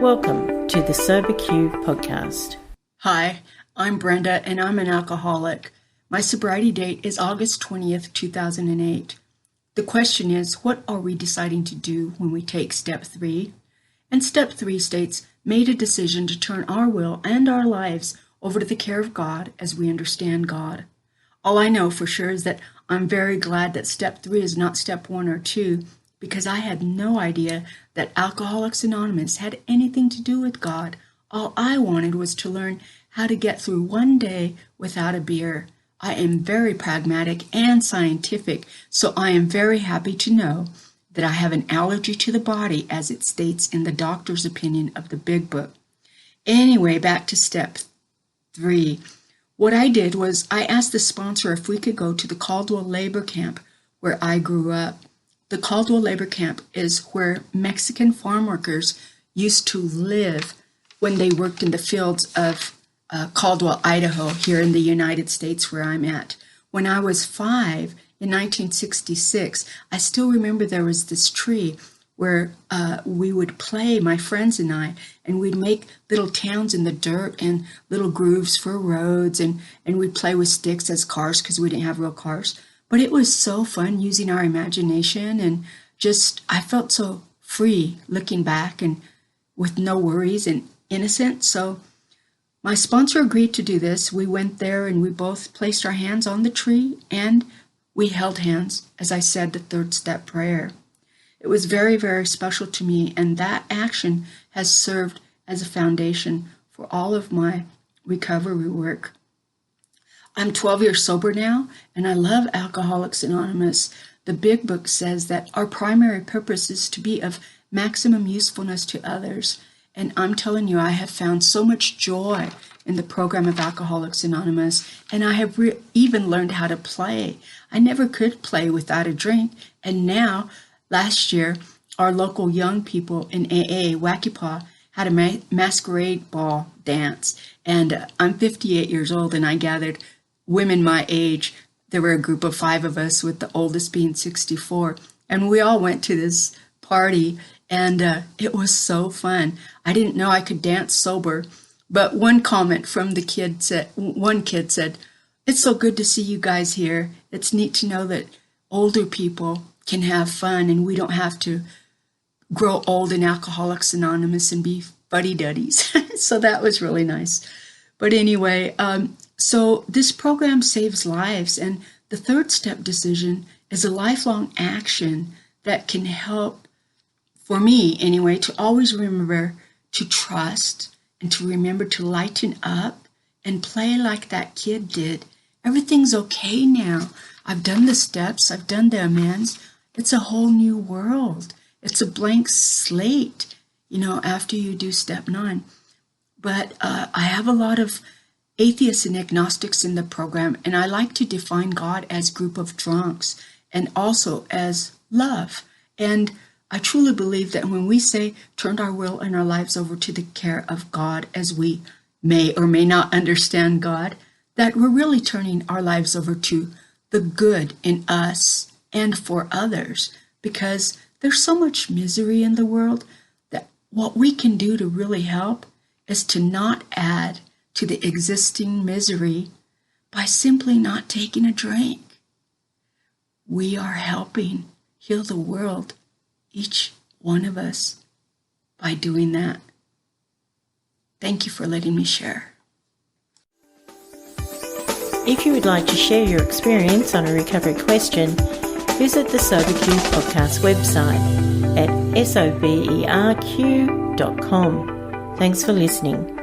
Welcome to the SoberQ podcast. Hi, I'm Brenda and I'm an alcoholic. My sobriety date is August 20th, 2008. The question is, what are we deciding to do when we take step 3? And step 3 states, made a decision to turn our will and our lives over to the care of God as we understand God. All I know for sure is that I'm very glad that step 3 is not step 1 or 2, because I had no idea that Alcoholics Anonymous had anything to do with God. All I wanted was to learn how to get through one day without a beer. I am very pragmatic and scientific, so I am very happy to know that I have an allergy to the body, as it states in the doctor's opinion of the Big Book. Anyway, back to step 3. What I did was I asked the sponsor if we could go to the Caldwell labor camp where I grew up. The Caldwell labor camp is where Mexican farm workers used to live when they worked in the fields of Caldwell, Idaho, here in the United States where I'm at. When I was 5 in 1966, I still remember there was this tree where we would play, my friends and I, and we'd make little towns in the dirt and little grooves for roads, and we'd play with sticks as cars because we didn't have real cars. But it was so fun using our imagination, and just, I felt so free looking back and with no worries and innocent. So my sponsor agreed to do this. We went there and we both placed our hands on the tree and we held hands as I said the third step prayer. It was very, very special to me, and that action has served as a foundation for all of my recovery work. I'm 12 years sober now, and I love Alcoholics Anonymous. The Big Book says that our primary purpose is to be of maximum usefulness to others. And I'm telling you, I have found so much joy in the program of Alcoholics Anonymous, and I have even learned how to play. I never could play without a drink, and now, last year, our local young people in AA, Wacky Paw, had a masquerade ball dance, and I'm 58 years old, and I gathered women my age. There were a group of 5 of us, with the oldest being 64, and we all went to this party, and it was so fun. I didn't know I could dance sober, but one comment from the kid said, "It's so good to see you guys here. It's neat to know that older people can have fun, and we don't have to grow old in Alcoholics Anonymous and be fuddy-duddies." So that was really nice. But anyway, so this program saves lives, and the third step decision is a lifelong action that can help, for me anyway, to always remember to trust and to remember to lighten up and play like that kid did. Everything's okay now. I've done the steps. I've done the amends. It's a whole new world. It's a blank slate, after you do step 9. But I have a lot of atheists and agnostics in the program, and I like to define God as group of drunks and also as love. And I truly believe that when we say turned our will and our lives over to the care of God as we may or may not understand God, that we're really turning our lives over to the good in us and for others, because there's so much misery in the world that what we can do to really help is to not add to the existing misery by simply not taking a drink. We are helping heal the world, each one of us, by doing that. Thank you for letting me share. If you would like to share your experience on a recovery question, visit the SoberQ podcast website at soberq.com. Thanks for listening.